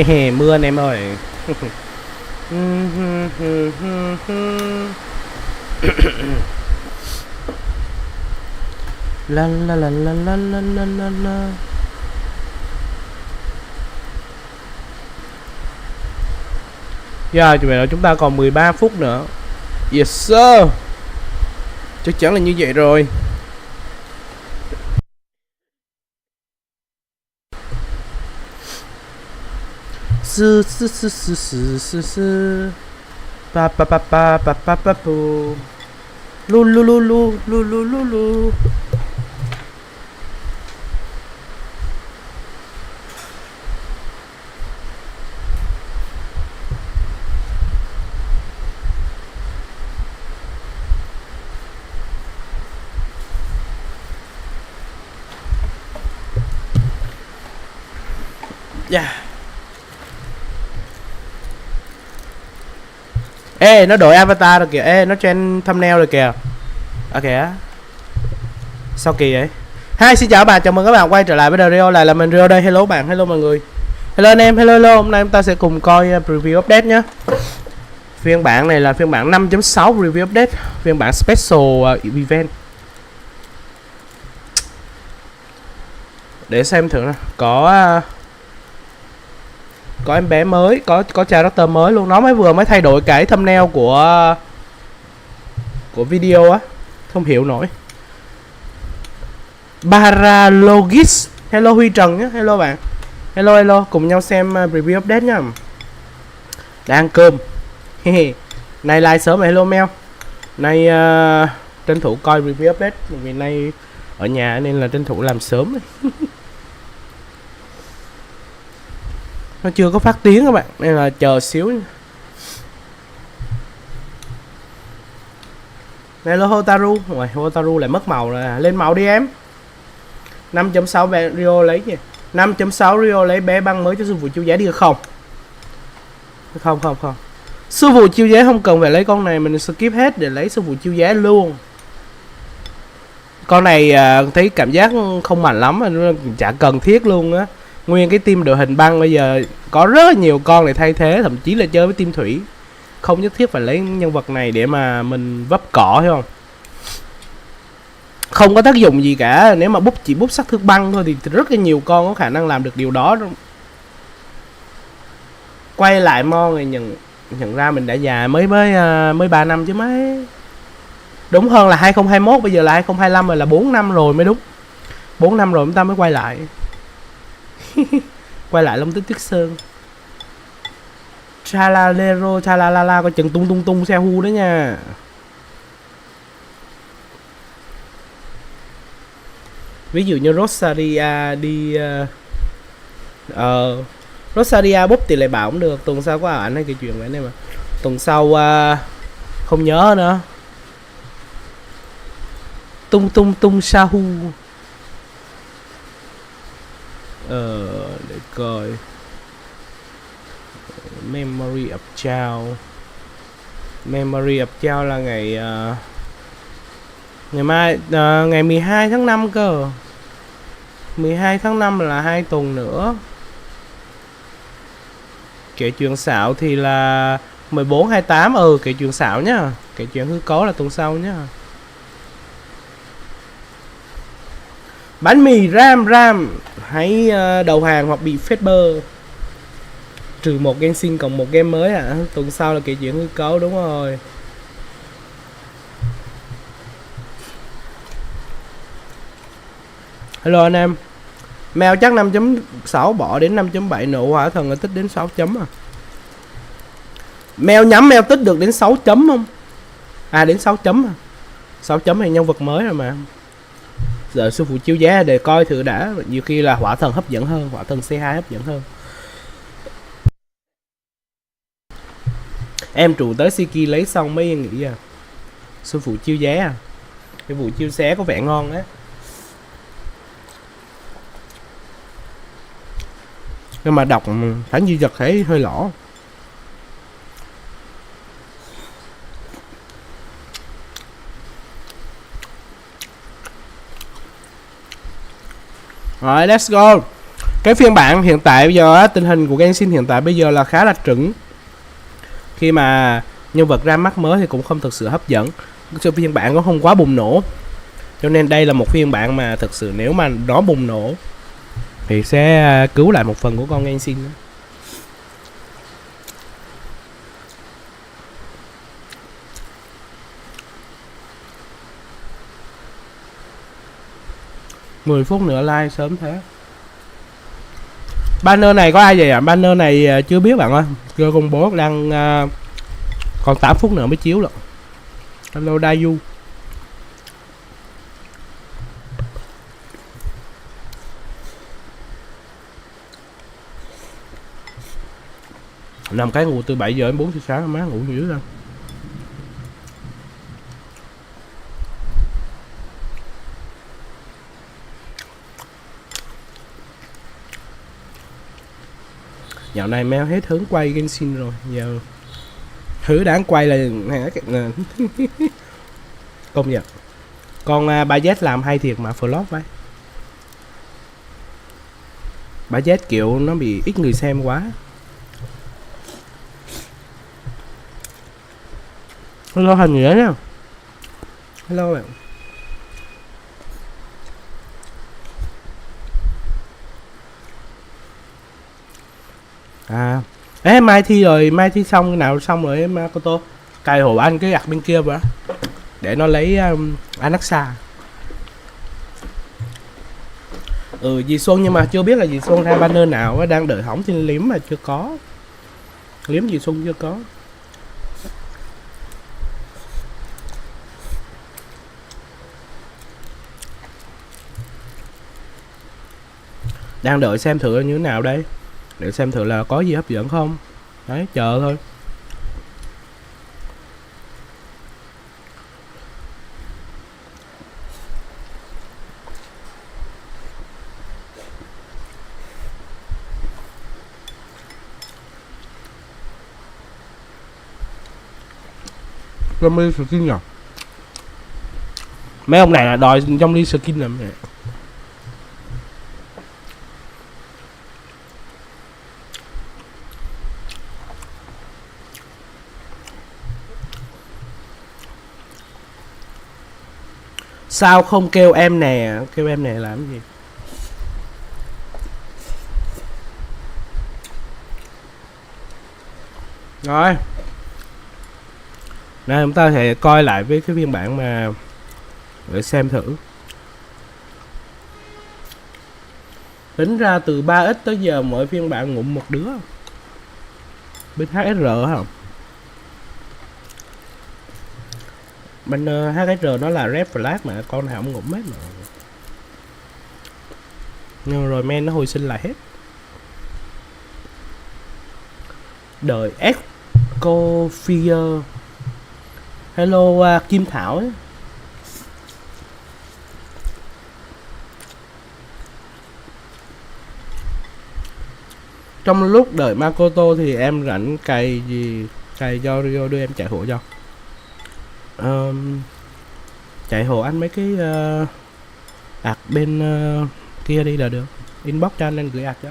Mưa anh em ơi. La la la la la la la la. Giờ vậy là chúng ta còn 13 phút nữa. Yes sir. Chắc chắn là như vậy rồi. Sư sư sư sư sư sư sư. Pa pa pa pa pa pa pa pu. Lu lu lu lu lu lu lu lu. Yeah. Ê, nó đổi avatar rồi kìa. Ê, nó trend thumbnail rồi kìa. À kìa. Sao kỳ vậy? Hi, xin chào các bạn, chào mừng các bạn quay trở lại với Rio. Lại là mình Rio đây. Hello bạn, hello mọi người. Hello anh em, hello. Hôm nay chúng ta sẽ cùng coi review update nhé. Phiên bản này là phiên bản 5.6 review update. Phiên bản special event. Để xem thử nè. Có em bé mới, có character mới luôn. Nó mới thay đổi cái thumbnail của video á. Không hiểu nổi. Paralogis. Hello Huy Trần nhé, hello bạn. Hello, cùng nhau xem review update nhá. Đang ăn cơm. Nay like sớm rồi, hello Mel. Nay tranh thủ coi review update. Vì nay ở nhà nên là tranh thủ làm sớm. Nó chưa có phát tiếng các bạn, nên là chờ xíu. Này là Hotaru. Rồi, Hotaru lại mất màu rồi. Lên màu đi em. 5.6 Rio lấy gì? 5.6 Rio lấy bé băng mới cho sư phụ chiêu giá đi không? Không. Sư phụ chiêu giá không cần phải lấy con này, mình skip hết để lấy sư phụ chiêu giá luôn. Con này thấy cảm giác không mạnh lắm, chả cần thiết luôn á. Nguyên cái team đội hình băng bây giờ có rất nhiều con để thay thế, thậm chí là chơi với team thủy. Không nhất thiết phải lấy nhân vật này để mà mình vấp cỏ, hiểu không? Không có tác dụng gì cả, nếu mà chỉ búp sát thương băng thôi thì rất là nhiều con có khả năng làm được điều đó. Quay lại mon này nhận ra mình đã già mới 3 năm chứ mấy. Đúng hơn là 2021, bây giờ là 2025 rồi, là 4 năm rồi mới đúng. 4 năm rồi chúng ta mới quay lại. Quay lại Long Tích Tuyết Sơn. Chalalero, chalalala, coi chừng tung xe hu đó nha. Ví dụ như Rosaria đi Rosaria búp thì lại bảo cũng được. Tuần sau có ảnh hay cái chuyện vậy này mà. Tuần sau không nhớ nữa. Tung Sahu. Để coi. Memory of Chao. Memory of Chao là ngày mai, ngày 12 tháng 5 cơ. 12 tháng 5 là 2 tuần nữa. Kể chuyện xạo thì là 14-28. Kể chuyện xạo nhá. Kể chuyện hư cấu là tuần sau nhá. Bánh mì ram hãy đầu hàng hoặc bị phết bơ. Trừ một Genshin cộng một game mới à. Tuần sau là kể chuyện hư cấu, đúng rồi. Hello anh em. Mèo chắc 5.6 bỏ đến 5.7 nổ hỏa thần là tích đến 6 chấm à. Mèo tích được đến 6 chấm không? À đến 6 chấm à. 6 chấm thì nhân vật mới rồi mà. Giờ sư phụ chiêu giá để coi thử đã. Nhiều khi là hỏa thần hấp dẫn hơn, hỏa thần C2 hấp dẫn hơn. Em trụ tới Siki lấy xong mới nghĩ à. Sư phụ chiêu giá à. Cái vụ chiêu xé có vẻ ngon á. Nhưng mà đọc Thánh Di Vật thấy hơi lỏ. Rồi let's go. Cái phiên bản hiện tại bây giờ á, tình hình của Genshin hiện tại bây giờ là khá là trứng. Khi mà nhân vật ra mắt mới thì cũng không thực sự hấp dẫn. Cái phiên bản nó không quá bùng nổ. Cho nên đây là một phiên bản mà thực sự nếu mà nó bùng nổ thì sẽ cứu lại một phần của con Genshin đó. Mười phút nữa like sớm thế. Banner này có ai vậy ạ? Banner này chưa biết bạn ơi. Chưa công bố, đang còn 8 phút nữa mới chiếu lận. Hello Dayu. Nằm cái ngủ từ 7 giờ đến 4 giờ sáng, má ngủ dữ lắm. Dạo này Mel hết hứng quay Genshin rồi. Giờ thứ đáng quay là công nhận. Con ba Z làm hay thiệt mà flop vậy. Ba Z kiểu nó bị ít người xem quá. Hello Hình nghĩa nha. Hello bạn. À, ê mai thi rồi, mai thi xong cái nào xong rồi em Makoto cài hộ anh cái gặt bên kia vậy để nó lấy Anaxa. Dì Xuân nhưng mà chưa biết là dì Xuân ra banner nào, đang đợi hỏng trên liếm mà chưa có. Liếm dì Xuân chưa có. Đang đợi xem thử như thế nào đây. Để xem thử là có gì hấp dẫn không. Đấy, chờ thôi. Trong ly skin nhỉ? Mấy ông này là đòi trong ly skin làm nè. Sao không kêu em nè? Kêu em nè làm cái gì? Rồi. Đây chúng ta sẽ coi lại với cái phiên bản mà để xem thử. Tính ra từ 3x tới giờ mỗi phiên bản ngụm một đứa. Bên HSR hả? Bên HSR nó là red flag mà con nào không ngụm hết mà. Nhưng rồi men nó hồi sinh lại hết. Đời Ecosphere. Hello Kim Thảo ấy. Trong lúc đợi Makoto thì em rảnh cày gì? Cày cho Rio đưa em chạy hộ cho. Chạy hộ anh mấy cái bên kia đi là được. Inbox cho anh gửi cho.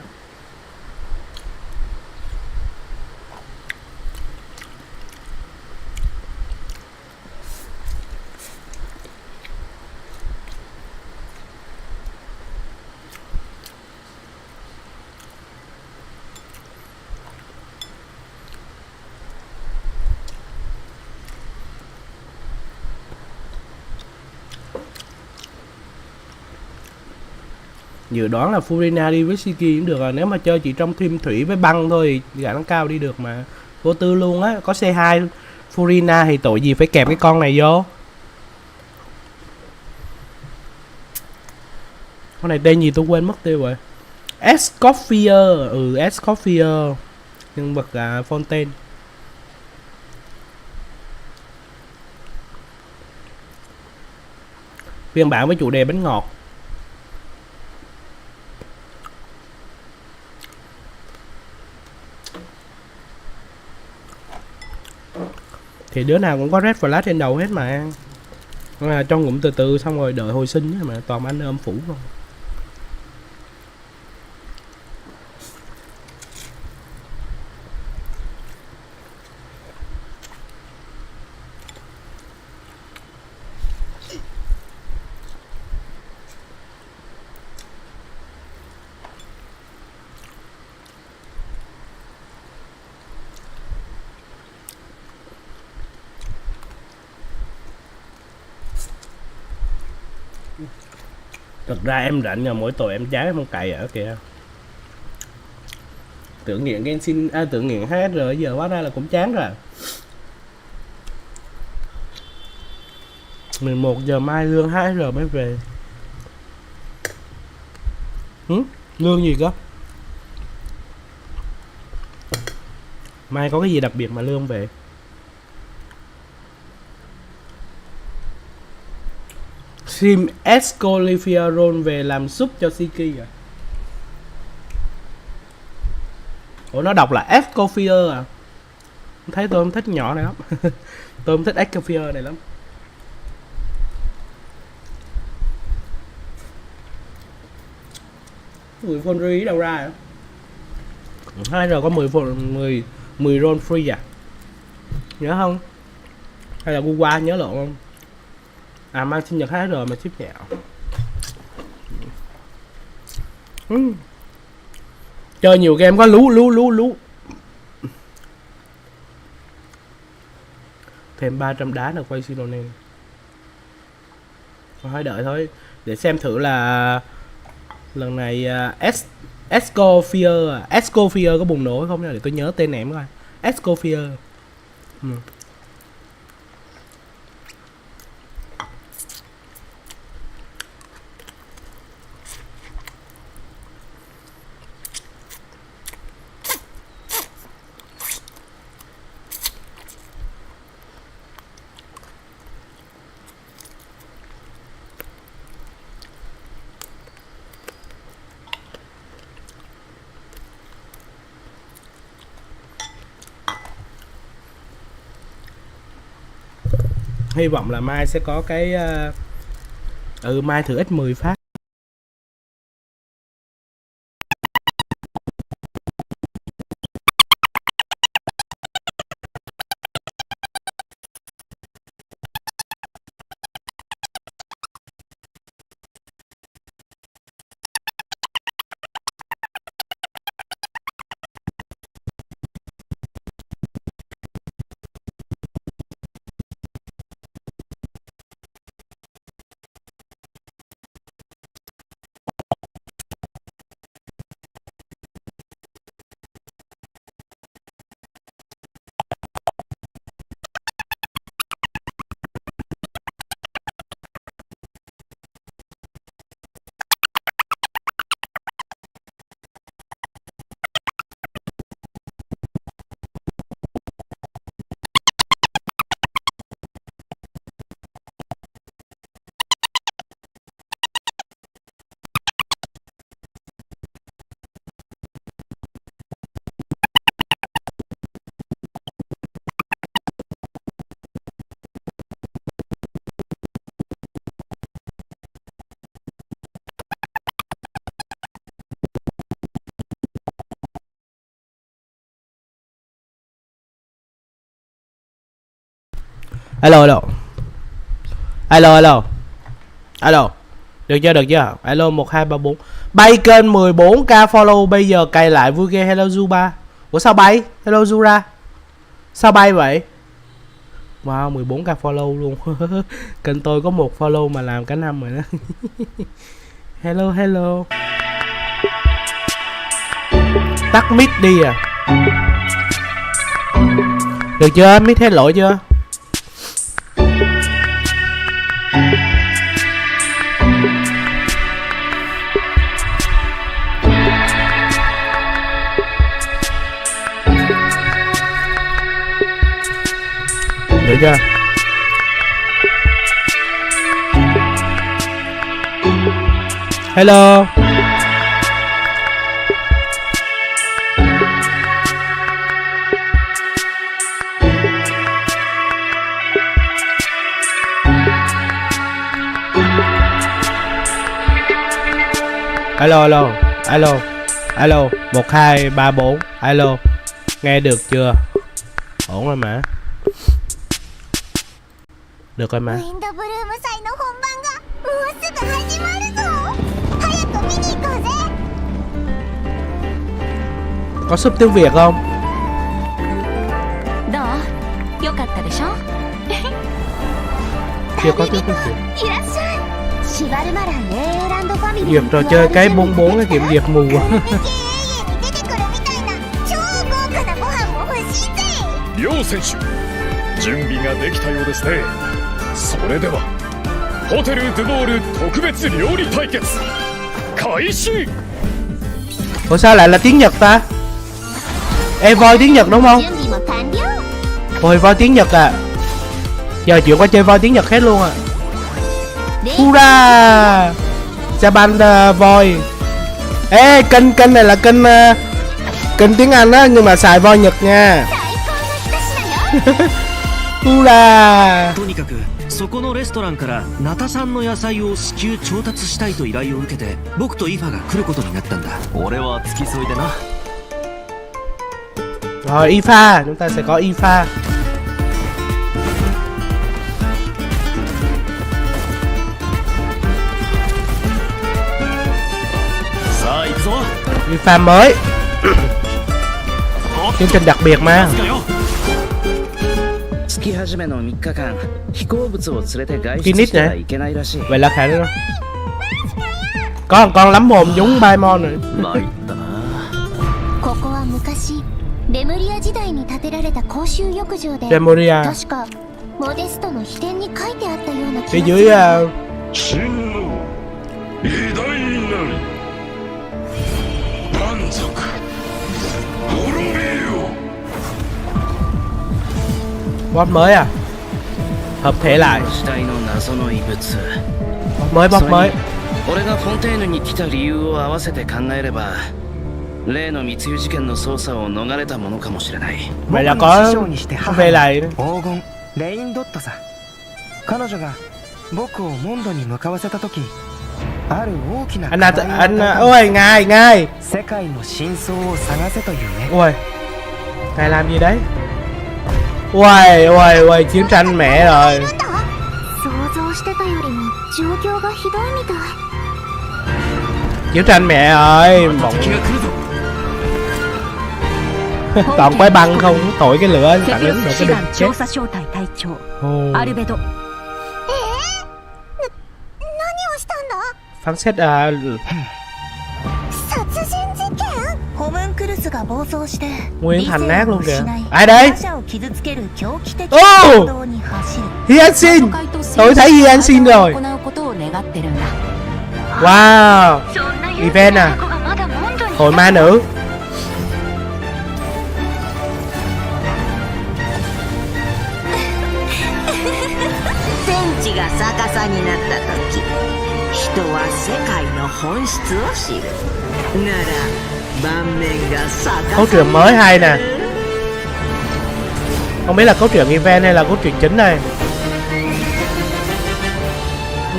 Dự đoán là Furina đi với Shiki cũng được rồi. Nếu mà chơi chỉ trong team thủy với băng thôi thì khả năng cao đi được mà. Vô tư luôn á. Có C2 Furina thì tội gì phải kẹp cái con này vô. Con này tên gì tôi quên mất tiêu rồi. Escoffier. Escoffier. Nhân vật Fontaine. Phiên bản với chủ đề bánh ngọt. Thì đứa nào cũng có red flash trên đầu hết mà. Cho ngụm từ từ xong rồi đợi hồi sinh mà toàn anh âm phủ không. Thực ra em rảnh nhờ mỗi tội em chán em không cày ở kìa. Tưởng nghiện Genshin, tưởng nghiện HR giờ hóa ra là cũng chán rồi. 11 giờ mai lương 2 giờ mới về. Lương gì cơ? Mai có cái gì đặc biệt mà lương về? Sim Escolifier về làm súp cho Siki à? Ủa nó đọc là Escolifier à? Thấy tôi không thích nhỏ này lắm. Tôi không thích Escolifier này lắm. Người phone free đâu ra à? 2 giờ có 10 roll free à? Nhớ không? Hay là Google nhớ lộn không? À mang sinh nhật 2 giờ mà ship nhạo. Chơi nhiều game có lú. Thêm 300 đá là quay Sinonen. Thôi đợi thôi để xem thử là lần này Escolifier có bùng nổ hay không nha, để tôi nhớ tên em coi. Escolifier. Hy vọng là mai sẽ có cái mai thử X10 phát. Alo. Được chưa? Alo 1234. Bay kênh 14k follow bây giờ cày lại vui ghê. Hello Zuba. Ủa sao bay? Hello Zura. Sao bay vậy? Wow 14k follow luôn. Kênh tôi có 1 follow mà làm cả năm rồi đó. Hello. Tắt mic đi à. Được chưa? Mic hết lỗi chưa? Được chưa? Hello. Alo 1 2 3 4. Alo. Nghe được chưa? Ổn rồi mà. Được rồi mà. Có sub tiếng Việt không? Chưa có tiếng Việt. Duyệt trò chơi cái 44 cái kiểm duyệt mù. 両選手準備ができたようですね。それではホテルドゥボール特別料理対決開始。 Ủa sao lại là tiếng Nhật ta? Ê voi tiếng Nhật đúng không? Ôi voi tiếng Nhật à. Giờ chuyển qua chơi voi tiếng Nhật hết luôn à. Hurra! Japan voi. Ê kênh này là kênh tiếng Anh á nhưng mà xài voi Nhật nha. Hurra! とにかくそこのレストランからナタ産の野菜を至急調達したいと依頼を受けて僕とイファが来ることになったんだ。俺は付き添いでな。 Rồi IFA, chúng ta sẽ có IFA. IFA mới. Chương trình đặc biệt mà. 月始めの3日間飛行物を連れて外出 Kinit しては nè. いけないらしい。 Vậy là khả đó. Có một con lắm mồm giống Paimon rồi. 参ったな。ここは昔レムリア時代に建てられた公衆浴場で Remoria. 確かモデストの秘典に書いてあったような Phía 気がす dưới る。真の偉大なり満足滅びよ。 boss mới à? Hợp thể lại. 時代の謎の遺物。 boss mới. 俺がフォンテーヌに来た理由を合わせて考えれば例の密輸事件の捜査を逃れたものかもしれない。 Vậy là có về lại. 黄金レインドットさ。彼女が僕をモンドに向かわせた時ある大きな Anh ôi ngài 世界の真相を探せというね。 ôi ngài làm gì đấy? Ôi chiến tranh mẹ rồi. 想像してたよりも状況がひどいみたい。 Chiến tranh mẹ ơi. Toàn quái băng không thổi cái lửa phản ứng rồi cái đừng chết. Phán xét 殺人事件？ホムンクルスが暴走して nguyên thành nát luôn kìa. Ai đấy? 他者を傷つける狂気的 Ô! 行動に走る。 Genshin. Tôi thấy Genshin rồi. Wow. Event à? Hội ma nữ. 天地が逆さになった時人は世界の本質を知るなら盤面が逆 Cốt さ truyện mới hay nè. Không biết là cốt truyện event hay là cốt truyện chính này.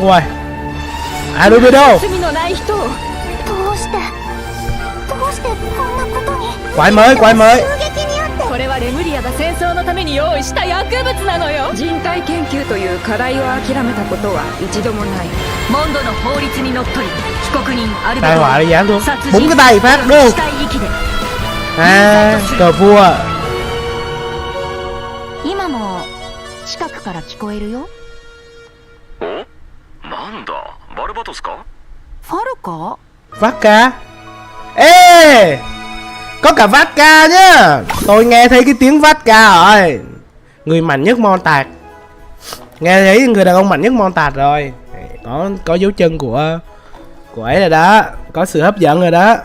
Ngoài Arubido. どうしてこんなことに。 Quái mới 襲撃にあって。これはレムリアが戦争のために用意した薬物なのよ。人体研究という課題を諦めたことは一度もない。モンドの法律にのっとり被告人アルベ tai ド họa nó dám luôn. 殺 Búng 人 cái tay phát luôn. 死体遺棄で Cờ vua. 今も近くから聞こえるよ。なんだバルバトスか。ファルか？ Vodka. Ê, có cả vodka nhá. Tôi nghe thấy cái tiếng vodka rồi. Người mạnh nhất Mon Tạt. Nghe thấy người đàn ông mạnh nhất Mon Tạt rồi. Có dấu chân của ấy rồi đó. Có sự hấp dẫn rồi đó.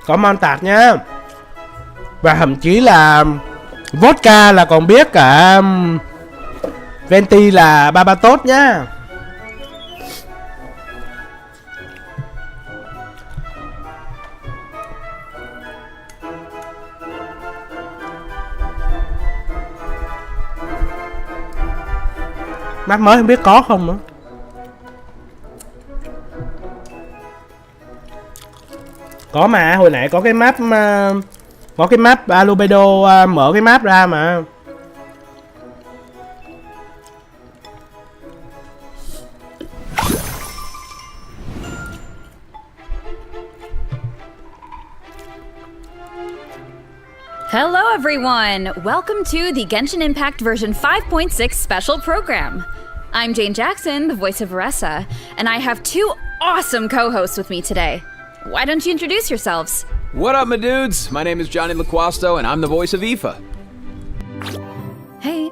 Có Mon Tạt nhá. Và thậm chí là vodka là còn biết cả Venti là Barbatos nhá. Map mới không biết có không nữa. Có mà, hồi nãy có cái map có cái map Alubedo mở cái map ra mà. Hello everyone! Welcome to the Genshin Impact version 5.6 special program. I'm Jane Jackson, the voice of Varessa, and I have two awesome co-hosts with me today. Why don't you introduce yourselves? What up, my dudes? My name is Johnny LaQuasto, and I'm the voice of Aoife. Hey,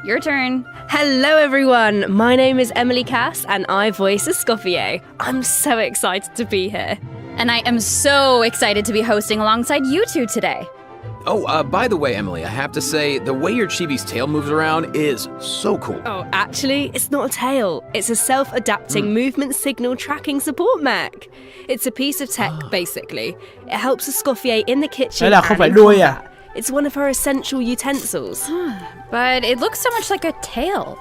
your turn. Hello everyone, my name is Emily Cass and I voice Escoffier. I'm so excited to be here. And I am so excited to be hosting alongside you two today. Oh, by the way, Emily, I have to say, the way your chibi's tail moves around is so cool. Oh, actually, it's not a tail. It's a self-adapting movement signal tracking support mech. It's a piece of tech, basically. It helps Escoffier in the kitchen Đấy là and không phải in đuôi à? combat. It's one of her essential utensils. But it looks so much like a tail.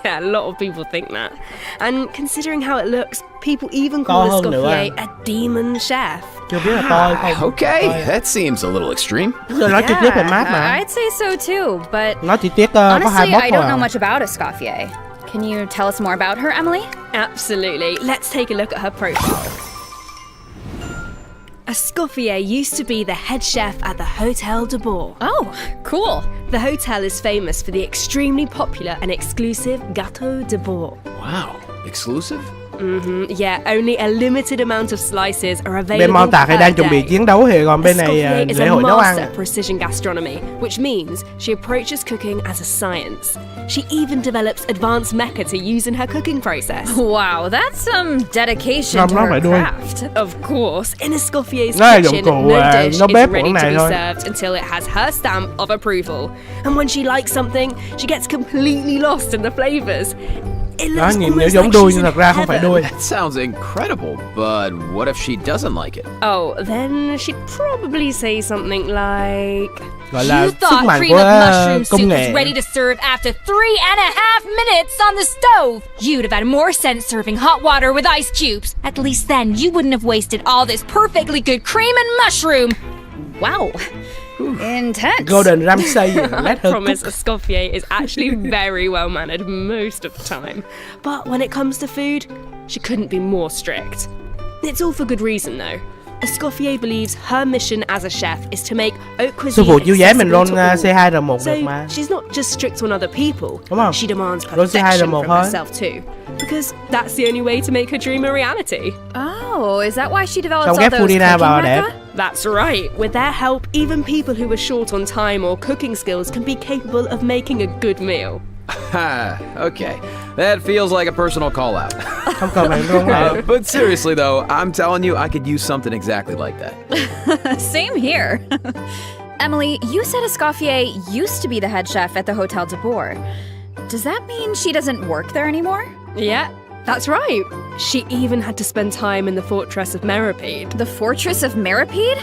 Yeah, a lot of people think that. And considering how it looks, people even To call hơn nữa Escoffier à? a demon chef. Chưa biết là to hay không. Okay, Coi. that seems a little extreme. Giờ nói trực tiếp về mát mà. I'd say so too, but Nó chỉ tiếc có 2 honestly, boss I thôi don't know à. much about Escoffier. Can you tell us more about her, Emily? Absolutely. Let's take a look at her profile. Escoffier used to be the head chef at the Hotel de Bourg. Oh, cool. The hotel is famous for the extremely popular and exclusive Gâteau de Bourg. Wow, exclusive? Yeah, only a limited amount of slices are Bên available món tạc hay per đang chuẩn bị day. chiến đấu thì còn bên này Escoffier is lễ a hội nấu ăn. master at precision gastronomy, which means she approaches cooking as a science. She even develops advanced mecha to use in her cooking process. Wow, that's some dedication Không, to nó her phải đuôi. craft. Of course, in Escoffier's Nó là dụng kitchen, cụ, no dish nó is bếp của ready con to này be thôi. served until it has her stamp of approval. And when she likes something, she gets completely lost in the flavors. It Đó, looks nhìn nó almost giống like đuôi she's nhưng in thật ra không phải heaven. đuôi. That sounds incredible, but what if she doesn't like it? Oh, then she'd probably say something like... Gọi là You sức thought mạnh cream của of mushroom công soup nghệ. was ready to serve after 3.5 minutes on the stove. You'd have had more sense serving hot water with ice cubes. At least then you wouldn't have wasted all this perfectly good cream and mushroom. Wow. Intense. Golden Ramsay. Let I her promise cook. Escoffier is actually very well mannered most of the time. But when it comes to food, she couldn't be more strict. It's all for good reason though. Escoffier believes her mission as a chef is to make haute Sư cuisine phụ chiếu giá mình accessible roll to all. C2R1 So được mà. she's not just strict on other people. Đúng không? She demands Roll C2R1 perfection from thôi. herself too. Because that's the only way to make her dream a reality. Oh, is that why she develops Xong all ghép those Fudina cooking vào mecha? đẹp. That's right. With their help, even people who are short on time or cooking skills can be capable of making a good meal. Ha, okay. That feels like a personal call out. Không cần phải roll lại. But seriously though, I'm telling you, I could use something exactly like that. Same here. Emily, you said Escoffier used to be the head chef at the Hotel de Bourg. Does that mean she doesn't work there anymore? Yeah, that's right. She even had to spend time in the Fortress of Meripede. The Fortress of Meripede?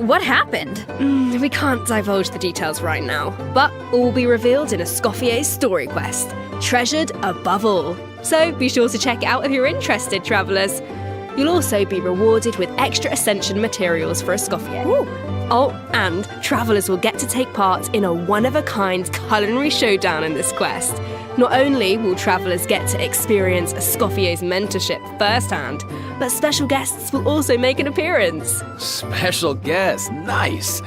What happened? We can't divulge the details right now, but all will be revealed in Escoffier's story quest, treasured above all. So be sure to check it out if you're interested, travellers. You'll also be rewarded with extra ascension materials for Escoffier. Oh, and travellers will get to take part in a one-of-a-kind culinary showdown in this quest. Not only will travellers get to experience Escoffier's mentorship firsthand, but special guests will also make an appearance. Special guest, nice.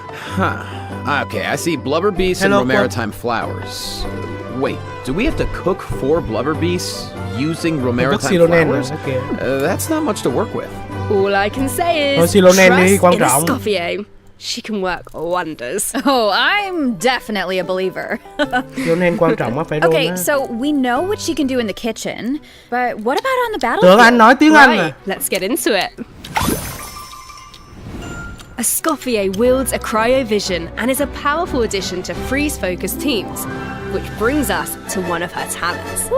Huh. Okay, I see blubber beasts Hello, and romaritime flowers. Wait, do we have to cook 4 blubber beasts using romaritime Silonen flowers? rồi, kìa. That's not much to work with. All I can say Thôi, is Silonen đi, trust quan in trọng. Escoffier. She can work wonders. Oh, I'm definitely a believer. Cho nên quan trọng á, phải roll Okay, á. so we know what she can do in the kitchen, but what about on the Tưởng battlefield? anh nói tiếng Anh Right, à. let's get into it. Escoffier wields a cryovision and is a powerful addition to freeze-focused teams, which brings us to one of her talents.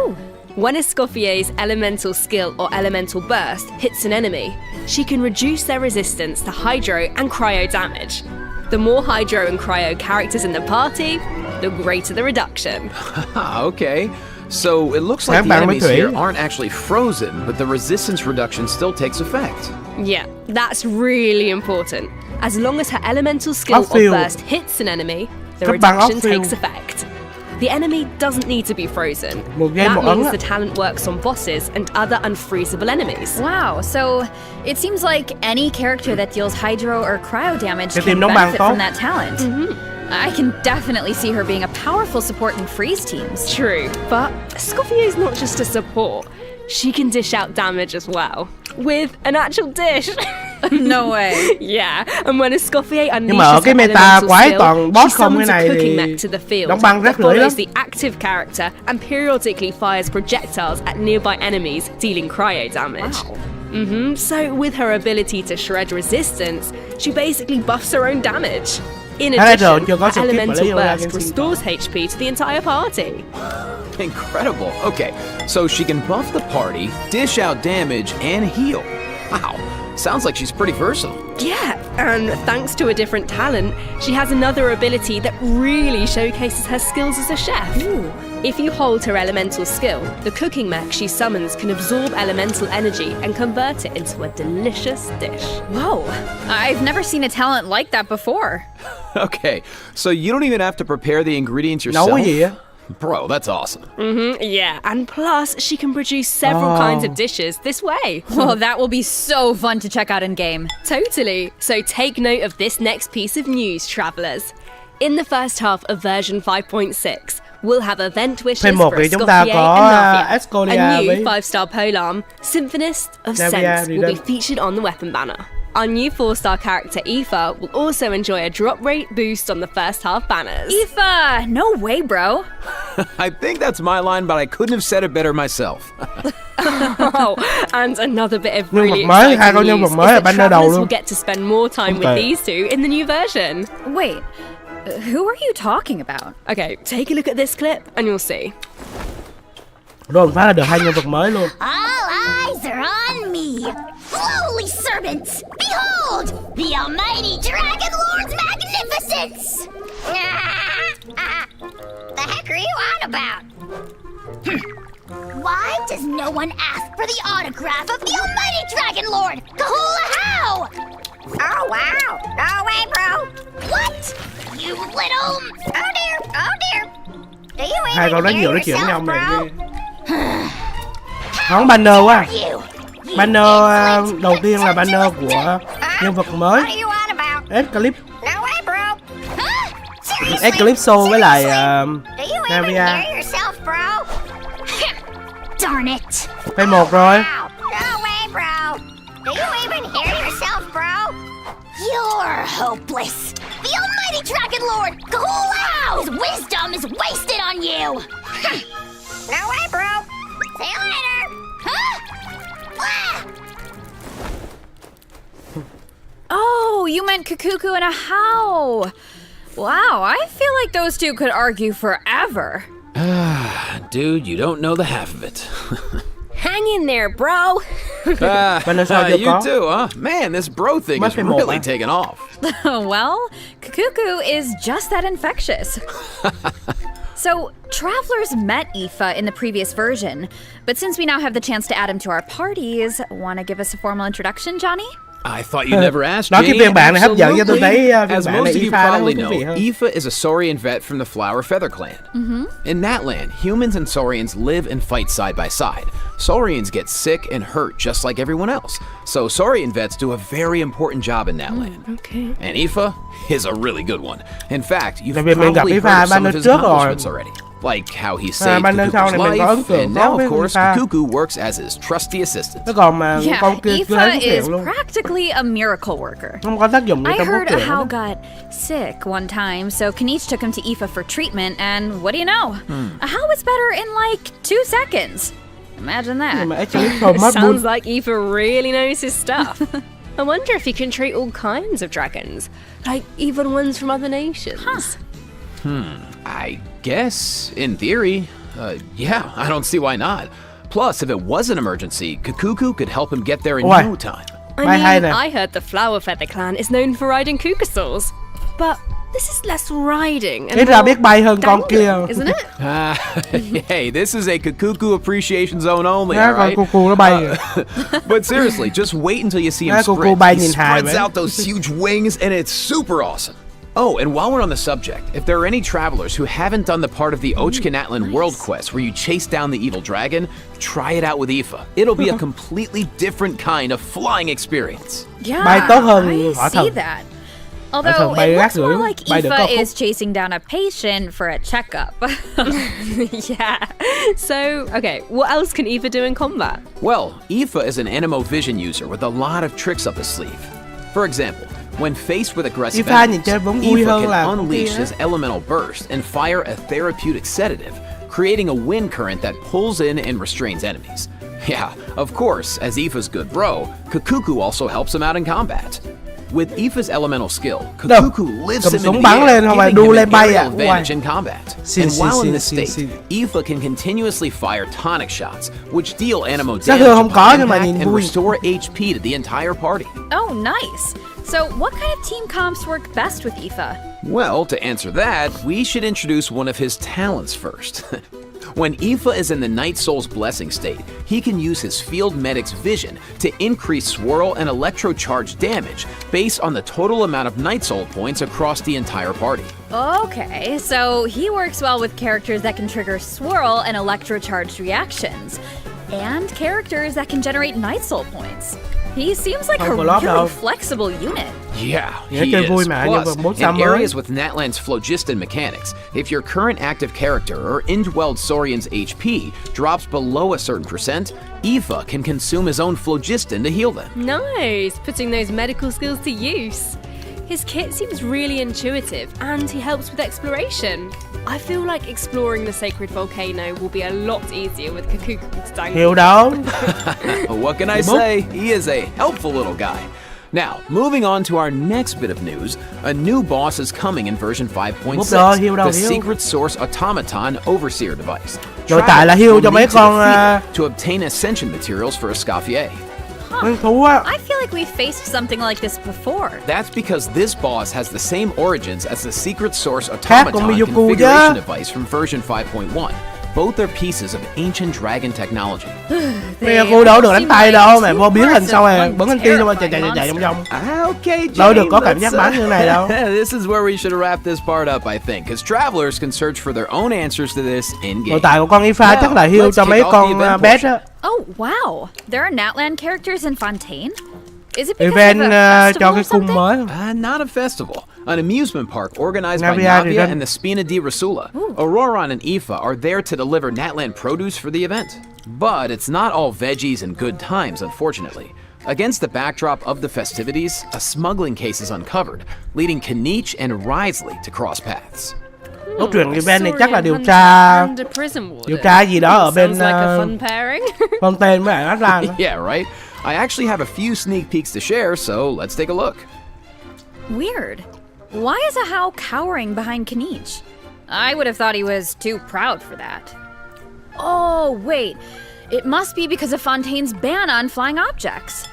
When Escoffier's elemental skill or elemental burst hits an enemy, she can reduce their resistance to hydro and cryo damage. The more hydro and cryo characters in the party, the greater the reduction. Okay. So it looks like Sáng the bạn mới enemies thủy. here aren't actually frozen, but the resistance reduction still takes effect. Yeah, that's really important. As long as her elemental skill or Outfield. burst hits an enemy, the Các bạn reduction outfield. takes effect. the enemy doesn't need to be frozen. Một game That một ấn means á. the talent works on bosses and other unfreezable enemies. Wow, so it seems like any character that deals hydro or cryo damage Cái can team đóng băng benefit tốt. from that talent. I can definitely see her being a powerful support in freeze teams. True, but Scoffier's not just a support. She can dish out damage as well. With an actual dish. No way. Yeah, and when a Scoffier Nhưng mà ở unleashes cái her meta elemental quái skill, toàn she boss không, cái summons a này cooking thì mech to the field đóng băng that rác rưởi lắm. follows the active character and periodically fires projectiles at nearby enemies, dealing cryo damage. So with her ability to shred resistance, she basically buffs her own damage. In Thế này rồi, addition, chưa có her skip mà lấy elemental vô ra burst Genshin. restores HP to the entire party. Incredible. Okay, so she can buff the party, dish out damage, and heal. Wow, sounds like she's pretty versatile. Yeah, and thanks to a different talent, she has another ability that really showcases her skills as a chef. If you hold her elemental skill, the cooking mech she summons can absorb elemental energy and convert it into a delicious dish. Whoa, I've never seen a talent like that before. Okay, so you don't even have to prepare the ingredients Nấu yourself? cái gì á? Bro, that's awesome. Yeah, and plus she can produce several kinds of dishes this way. Well, that will be so fun to check out in game. Totally. So take note of this next piece of news, travellers. In the first half of version 5.6, we'll have event wishes Phần 1 for thì chúng ta Escoffier có and Navia. Escolia A new với 5-star polearm, Symphonist of Navia Sense, will be Redemption. featured on the weapon banner. Our new 4-star character Aoife will also enjoy a drop rate boost on the first half banners. Aoife! No way, bro. I think that's my line, but I couldn't have said it better myself. Oh, and another bit of Nhân really vật mới, hai exciting con nhân news vật is mới là that banner đầu travellers will luôn. get to spend more time with Okay. these two in the new version. Wait, who are you talking about? Okay, take a look at this clip and you'll see. Rồi mình phát là được 2 nhân vật mới luôn. All eyes are on me. Lowly servants, behold the almighty Dragon Lord's magnificence. The heck are you on about? Why does no one ask for the autograph of the almighty Dragon Lord? Kahula how? Oh wow, no way, bro. What? You little... Oh dear, oh dear. Do you Hai con even nói hear nhiều nói chuyện với nhau yourself, mày bro? đi. Không banner quá. You Banner đầu tiên là banner của nhân vật mới What are you on about? Eclipse. No way, bro. Huh? Seriously? Eclipse với lại Do you even Navia. hear yourself, bro? Darn it. Phần 1 rồi. Wow. No way, bro. Do you even hear yourself, bro? You're hopeless. The almighty Dragon Lord, Kahulau's wisdom is wasted on you. No way, bro. See you later. Huh? Ah! Oh, you meant Kakuku and a How. Wow, I feel like those two could argue forever. Dude, you don't know the half of it. Hang in there, bro. Banner sao chưa You có? too, huh? Man, this bro thing Mất is phần 1 really à? taking off. Well, Kakuku is just that infectious. So, travelers met Aoife in the previous version, but since we now have the chance to add him to our parties, want to give us a formal introduction, Johnny? I thought you never asked, Nói cái Jane. phiên bản này hấp dẫn cho tôi thấy Absolutely. phiên As bản most này of you Aoife nó probably thú vị know, hơn. Aoife is a Saurian vet from the Flower Feather clan. In that land, humans and Saurians live and fight side by side. Saurians get sick and hurt just like everyone else. So Saurian vets do a very important job in that land. Okay. And Aoife is a really good one. In fact, you've Tại vì mình gặp probably Aoife heard of some ban of his trước rồi. accomplishments already. Like how he saved ban sau Kakuku's này mình có ấn life, tượng and tốt now, với of course, Aoife. Kakuku works as his trusty assistant. Nó còn mà Yeah, con kia chưa thấy Aoife xuất hiện is luôn. practically a miracle worker. Không có tác dụng gì I trong cốt heard truyện How đó. got sick one time, so Kaniche took him to Aoife for treatment, and what do you know? How was better in like 2 seconds. Imagine that. Nhưng mà Eclipse không mất Sounds bull. like Aoife really knows his stuff. I wonder if he can treat all kinds of dragons, like even ones from other nations. I guess, in theory, yeah, I don't see why not. Plus, if it was an emergency, Kakuku could help him get there in Ôi. no time. I Bài hay mean, nè. I heard the Flower Feather clan is known for riding Kukasaurs, but this is less riding and Ít ra more biết bay hơn con kia. dangling, isn't it? Hey, this is a Kakuku appreciation zone only, Đó, con alright? Cuckoo nó bay kìa. But seriously, just wait until you see him Đó, Cuckoo sprint. bay He nhìn hài spreads vậy. out those huge wings, and it's super awesome. Oh, and while we're on the subject, if there are any travelers who haven't done the part of the Ochkanatlan World Quest where you chase down the evil dragon, try it out with Aoife. It'll be a completely different kind of flying experience. Yeah, Bay tốt hơn I hỏa see thần. that. Thần Although bay it gác looks more lưỡi, like bay được có Aoife khúc. is chasing down a patient for a checkup. Yeah. So, okay, what else can Eva do in combat? Well, Aoife is an Animo Vision user with a lot of tricks up his sleeve. For example, when faced with aggressive Aoife enemies, nhìn chơi vẫn vui Aoife hơn can là con unleash kia his elemental burst and fire a therapeutic sedative, creating a wind current that pulls in and restrains enemies. Yeah, of course, as Aoife's good bro, Kakuku also helps him out in combat. With Aoife's elemental skill, Kakuku lifts cầm him súng into bắn the lên air, không phải giving đu him lên an bay aerial à. advantage in combat. Xin, And xin, while in xin, this xin, state, xin. Aoife can continuously fire tonic shots, which deal Animo Sát damage thương không có upon nhưng mà impact nhìn and vui. restore HP to the entire party. Oh, nice. So, what kind of team comps work best with Aoife? Well, to answer that, we should introduce one of his talents first. When Aoife is in the Night Soul's blessing state, he can use his Field Medic's vision to increase swirl and electrocharge damage based on the total amount of Night Soul points across the entire party. Okay, so he works well with characters that can trigger swirl and electrocharged reactions, and characters that can generate Night Soul points. He seems like a Không có lót really đâu. flexible unit. Yeah, Nhớ he chơi is. vui mà, nhưng Plus, mà muốn in sao mới. areas with Natlan's phlogiston mechanics, if your current active character or indwelled Saurian's HP drops below a certain percent, Aoife can consume his own phlogiston to heal them. Nice, putting those medical skills to use. His kit seems really intuitive and he helps with exploration. I feel like exploring the sacred volcano will be a lot easier with Kakuku's dangle. Hiểu đâu. What can I say? He is a helpful little guy. Now, moving on to our next bit of news, a new boss is coming in version 5.6, Hiêu đâu, the Hiêu. Secret Source Automaton Overseer device. Rồi tại là Hiêu cho mấy Travelers will con need to defeat it to obtain ascension materials for Escoffier. hứng thú á. I feel like we've faced something like this before. That's because this boss has the same origins as the Secret Source Khác con Automaton Miyuku configuration chứ. device from version 5.1. Both are pieces of ancient dragon technology. Bây giờ cô đâu được đánh tay đâu, mày vô biến hình sau rồi bấm cái kia xong rồi chạy trong vòng. Okay, Đâu được James, có cảm giác bắn như thế này đâu. This is where we should wrap this part up, I think, because travelers can search for their own answers to this in Nội game. tại của con Ifa chắc là Hiêu cho mấy con bé á. Oh, wow. There are Natland characters in Fontaine? Is it because Event of a cho festival cái or cung something? mới. Not a festival, an amusement park organized by Navia thì Navia dân- and the Spina di Rasula. Auroron and Aoife are there to deliver Natland produce for the event. But it's not all veggies and good times, unfortunately. Against the backdrop of the festivities, a smuggling case is uncovered, leading Kanich and Risley to cross paths. Cốt truyện event này chắc là điều Saurian tra hunter and a prison warden. điều tra gì đó ở bên Sounds like a fun pairing. con tên với Atlan. Yeah, right? I actually have a few sneak peeks to share, so let's take a look. Weird. Why is a How cowering behind Kanich? I would have thought he was too proud for that. Oh, wait. It must be because of Fontaine's ban on flying objects.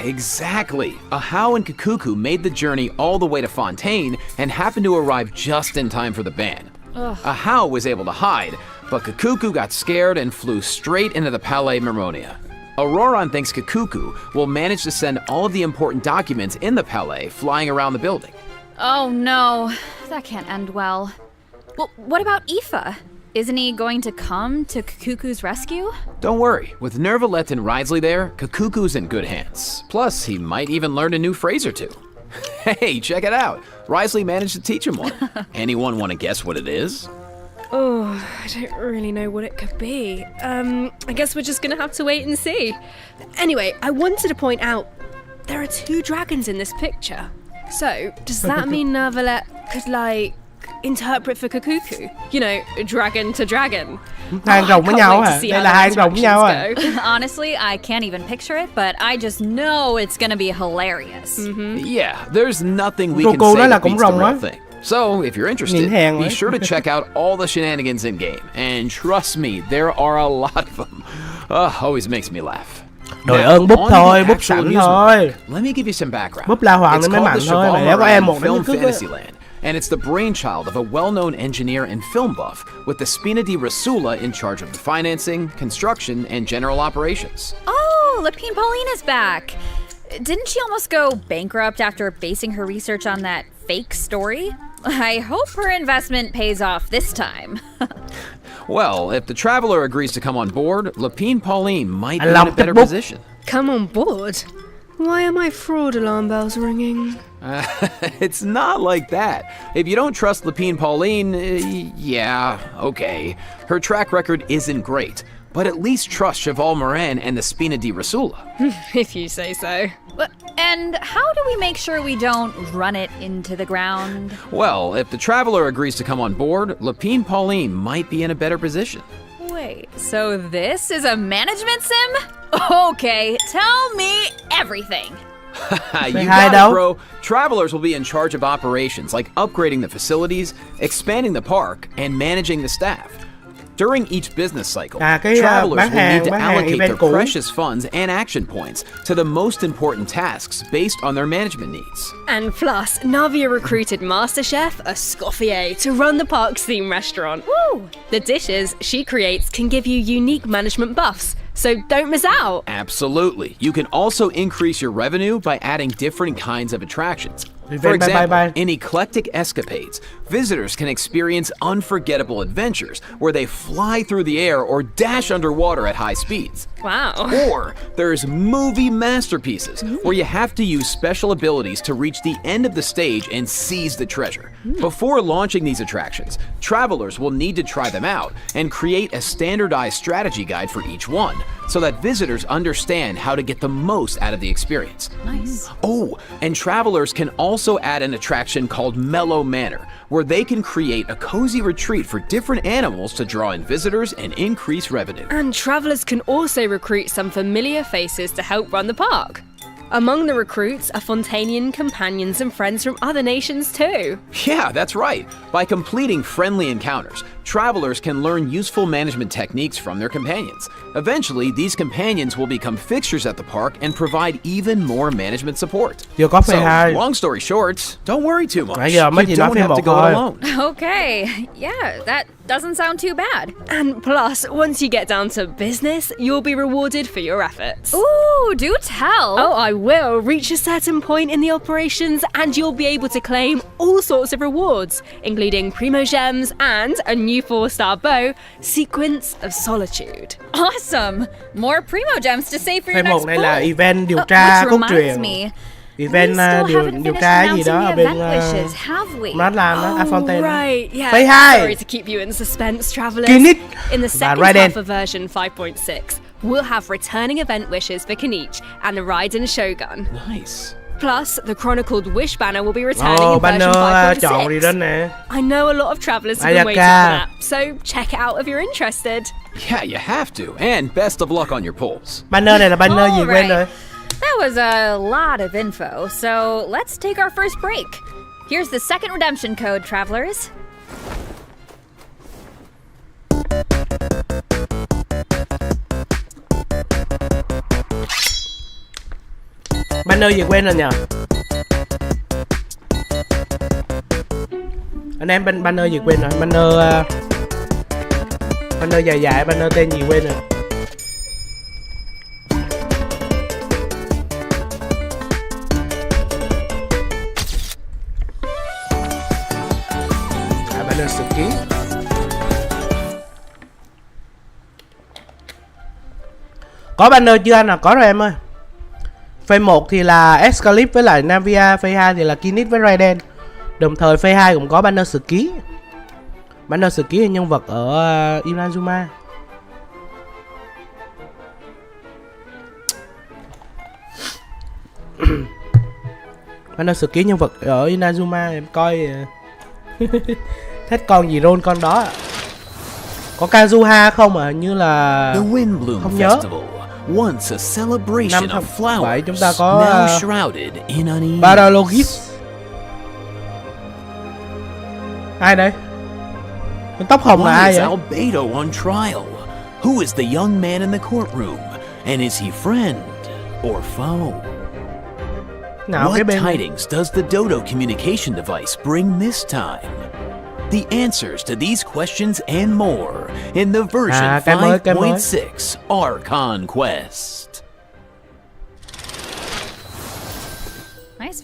Exactly. Ahau and Kakuku made the journey all the way to Fontaine and happened to arrive just in time for the ban. Ahau was able to hide, but Kakuku got scared and flew straight into the Palais Mermonia. Auroron thinks Kakuku will manage to send all of the important documents in the Palais flying around the building. Oh no, that can't end well. Well, what about Aoife? Isn't he going to come to Kakuku's rescue? Don't worry, with Nervalet and Risley there, Kakuku's in good hands. Plus, he might even learn a new phrase or two. Hey, check it out. Risley managed to teach him one. Anyone want to guess what it is? Oh, I don't really know what it could be. I guess we're just gonna have to wait and see. Anyway, I wanted to point out there are two dragons in this picture. So, does that mean Nervalet could, like, interpret for Kakuku? You know, dragon to dragon. Hai con rồng với Can't nhau wait to hả? see Đây how là the hai con rồng với nhau à? interactions go. Honestly, I can't even picture it, but I just know it's gonna be hilarious. Yeah, there's nothing we Cô can cô say nói là that cũng beats the rồng real á. thing. So, if you're interested, Nhìn hàng be ấy. sure to check out all the shenanigans in game. And trust me, there are a lot of them. Always makes me laugh. Trời Now, ơn, búp on to thôi, the búp actual sẵn amusement thôi. park. Let me give you some background. Búp La Hoàng It's nên mới called mạnh the thôi, mà Cheval nếu có em Moran một đánh Film cứ Fantasyland, and it's the brainchild of a well-known engineer and film buff with the Spina di Rasula in charge of the financing, construction, and general operations. Oh, Lapine Pauline is back. Didn't she almost go bankrupt after basing her research on that fake story? I hope her investment pays off this time. Well, if the traveler agrees to come on board, Lapine Pauline might be in a better position. Come on board? Why are my fraud alarm bells ringing? It's not like that. If you don't trust Lapine Pauline, yeah, okay. Her track record isn't great, but at least trust Cheval Morin and the Spina di Rosula. If you say so. And how do we make sure we don't run it into the ground? Well, if the traveler agrees to come on board, Lapine Pauline might be in a better position. Wait, so this is a management sim? Okay, tell me everything. You got it, bro. Travelers will be in charge of operations like upgrading the facilities, expanding the park, and managing the staff. During each business cycle, travelers will need to allocate their precious funds and action points to the most important tasks based on their management needs. And plus, Navia recruited Master Chef Escoffier to run the park's theme restaurant. Woo! The dishes she creates can give you unique management buffs, so don't miss out. Absolutely. You can also increase your revenue by adding different kinds of attractions. For example, in Eclectic Escapades, visitors can experience unforgettable adventures where they fly through the air or dash underwater at high speeds. Wow. Or there's Movie Masterpieces, where you have to use special abilities to reach the end of the stage and seize the treasure. Before launching these attractions, travelers will need to try them out and create a standardized strategy guide for each one, so that visitors understand how to get the most out of the experience. Nice. Oh, and travelers can also add an attraction called Mellow Manor, where they can create a cozy retreat for different animals to draw in visitors and increase revenue. And travelers can also recruit some familiar faces to help run the park. Among the recruits are Fontanian companions and friends from other nations too. Yeah, that's right. By completing friendly encounters, travelers can learn useful management techniques from their companions. Eventually, these companions will become fixtures at the park and provide even more management support. Giờ có So, hai. long story short, don't worry too much. Nãy giờ mới You chỉ nói don't phim have một to go thôi. it alone. Okay, yeah, that doesn't sound too bad. And plus, once you get down to business, you'll be rewarded for your efforts. Ooh, do tell. Oh, I will. Reach a certain point in the operations and you'll be able to claim all sorts of rewards, including Primo Gems and a new 4-star bow, Sequence of Solitude. Awesome! More Primo Gems to save for your Phase next 1 này là bowl. event điều tra Which cốt reminds truyện. me, Event we still điều haven't finished tra gì announcing đó the ở bên event wishes, have we? Madland á, Fontaine. Right, yeah. Phase 2. Sorry to keep you in suspense, travelers. Kinich. In the second Raiden. half of version 5.6, we'll have returning event wishes for Kinich and the Raiden Shogun. Nice. Plus, the chronicled wish banner will be returning Ồ, in version banner chọn đi 5.6. đến nè. I know a lot of travelers have been waiting for that, so check it out if you're interested. Yeah, you have to. And best of luck on your polls. Banner này là banner gì quên Alright. rồi. That was a lot of info, so let's take our first break. Here's the second redemption code, travelers. Banner gì quên rồi nhờ. Anh em banner gì quên rồi. Banner dài dài, banner tên gì quên rồi. Banner sự kiến. Có banner chưa anh à? Có rồi em ơi. Phase 1 thì là Escalip với lại Navia, phase 2 thì là Kinect với Raiden. Đồng thời phase 2 cũng có banner sử ký. Banner sử ký là nhân vật ở Inazuma. Banner sử ký nhân vật ở Inazuma em coi. Thích con gì roll con đó. Có Kazuha không à? Như là The Windbloom không nhớ. Festival, once a celebration of flowers, chúng ta có now shrouded in unease. Paralogis. Ai đây? Con tóc hồng là Why ai is vậy? Albedo on trial? Who is the young man in the courtroom? And is he friend or foe? Nào cái What bên tidings does the Dodo communication device bring this time? The answers to these questions and more in the version cái mới. 5.6 Archon Quest.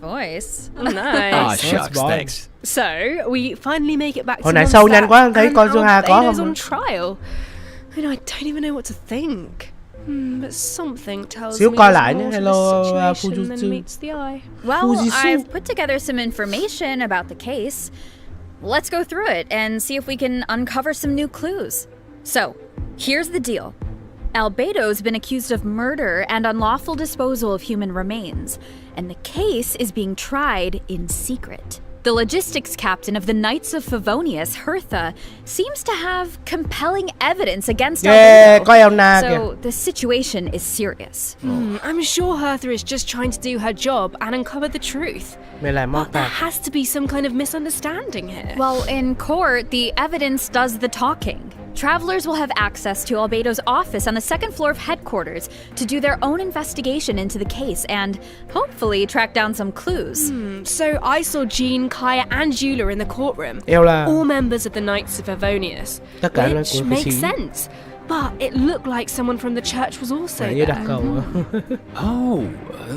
voice. Oh, nice. Ah, shucks, boring. thanks. So, we finally make it back to Hồi nãy sâu nhanh Mondstadt, quá, thấy and coi số 2 có Albedo's không? on trial. I don't even know what to think. But something tells Xíu me coi there's lại more nhé. to Hello, this situation Fujitsu. than meets the eye. Well, Fujitsu. I've put together some information about the case. Let's go through it and see if we can uncover some new clues. So, here's the deal. Albedo's been accused of murder and unlawful disposal of human remains, and the case is being tried in secret. The logistics captain of the Knights of Favonius, Hertha, seems to have compelling evidence against Yeah, Albedo. có Elna kìa. So, the situation is serious. I'm sure Hertha is just trying to do her job and uncover the truth. Mày làm món But there tao. has to be some kind of misunderstanding here. Well, in court, the evidence does the talking. Travelers will have access to Albedo's office on the second floor of headquarters to do their own investigation into the case and hopefully track down some clues. So I saw Jean, Kaya, and Eula in the courtroom. Ella. All members of the Knights of Favonius. Tất cả là Which của makes cái sense. But it looked like someone from the church was also Như đặt there. cầu. Oh,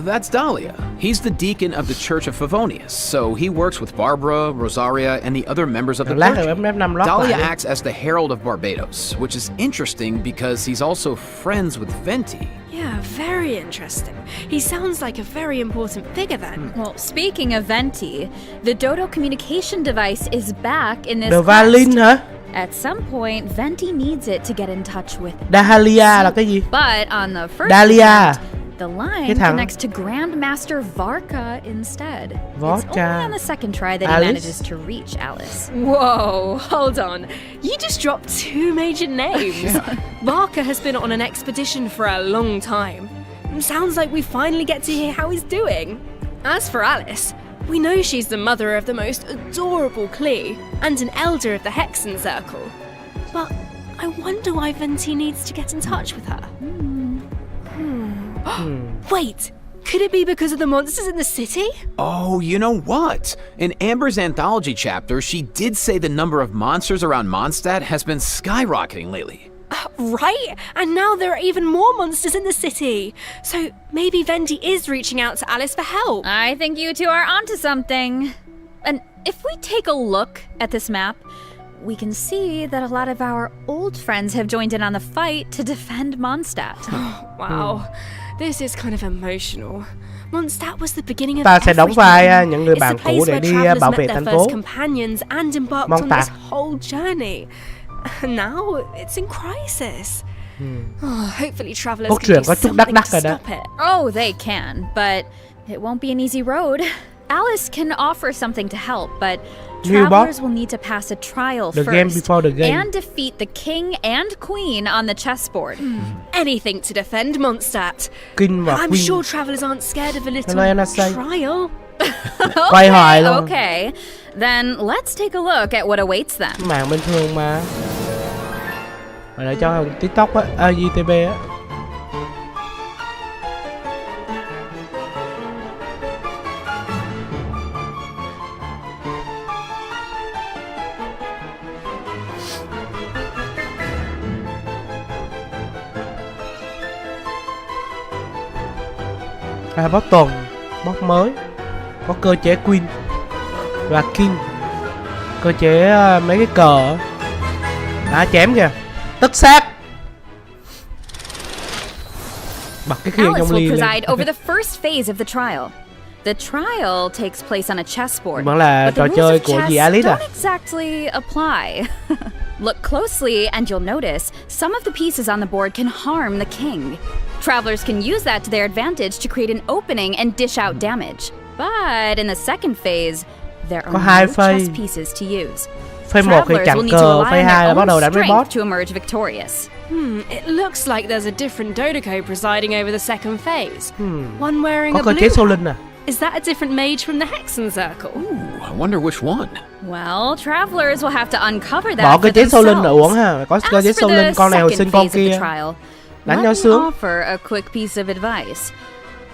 that's Dahlia. He's the deacon of the Church of Favonius, so he works with Barbara, Rosaria, and the other members of the Lát rồi clergy. em ném 5 lót Dahlia lại. acts as the herald of Barbados, which is interesting because he's also friends with Venti. Yeah, very interesting. He sounds like a very important figure then. Well, speaking of Venti, the Dodo communication device is back in this The quest. Valin hả? At some point, Venti needs it to get in touch with Dahlia là cái gì? But on the first Dahlia. attempt, the line Cái thằng- connects to Grandmaster Varka instead. It's Varka. only on the second try that he Alice? manages to reach Alice. Whoa, hold on. You just dropped two major names. Barker has been on an expedition for a long time. Sounds like we finally get to hear how he's doing. As for Alice, we know she's the mother of the most adorable Klee and an elder of the Hexen Circle. But I wonder why Venti needs to get in touch with her. Wait, could it be because of the monsters in the city? Oh, you know what? In Amber's anthology chapter, she did say the number of monsters around Mondstadt has been skyrocketing lately. Right? And now there are even more monsters in the city. So maybe Venti is reaching out to Alice for help. I think you two are onto something. And if we take a look at this map, we can see that a lot of our old friends have joined in on the fight to defend Mondstadt. Wow, this is kind of emotional. Mondstadt was the beginning of Ta sẽ đóng vai everything. những người It's bạn the cũ place để where đi travelers bảo met vệ their thành first phố. companions and embarked on Mondstadt. this whole journey. And now it's in crisis. Hopefully travelers Cốt can truyện do có chút đắc something đắc to rồi đó. stop it. Oh, they can, but it won't be an easy road. Alice can offer something to help, but New travelers boss? will need to pass a trial The first game before the game. and defeat the king and queen on the chessboard. Anything to defend Mondstadt. King và I'm Queen. sure travelers aren't scared of a little Hello, NSA. trial. Quay hoài luôn. Okay, then let's take a look at what awaits them. Mạng bình thường mà. Rồi lại cho TikTok á, YouTube á. Boss tuần, boss mới, có cơ chế Queen và King, cơ chế mấy cái cờ, chém kìa, tất sát, bật cái kia Alice trong will ly preside lên. over the first phase of the trial. The trial takes place on a chessboard, Vẫn là but the trò rules chơi of của chess dì Alice à? don't exactly apply. Look closely and you'll notice some of the pieces on the board can harm the king. Travelers can use that to their advantage to create an opening and dish out damage. But in the second phase, there are Có hai no phase. chess pieces to use. Phase 1 thì Travelers will chặn need to cờ, rely phase on 2 là their bắt đầu own đánh với strength boss. to emerge victorious. It looks like there's a different Dodoco presiding over the second phase. One wearing Có a cơ blue chế sâu hat. linh à? Is that a different mage from the Hexen Circle? Ooh, I wonder which one. Well, travelers will have to uncover that Bỏ for cơ chế sâu linh là uống themselves. ha, có cơ chế As sâu for linh the con này hồi second sinh con phase of the kia. trial, Đánh let nhau me sướng. offer a quick piece of advice.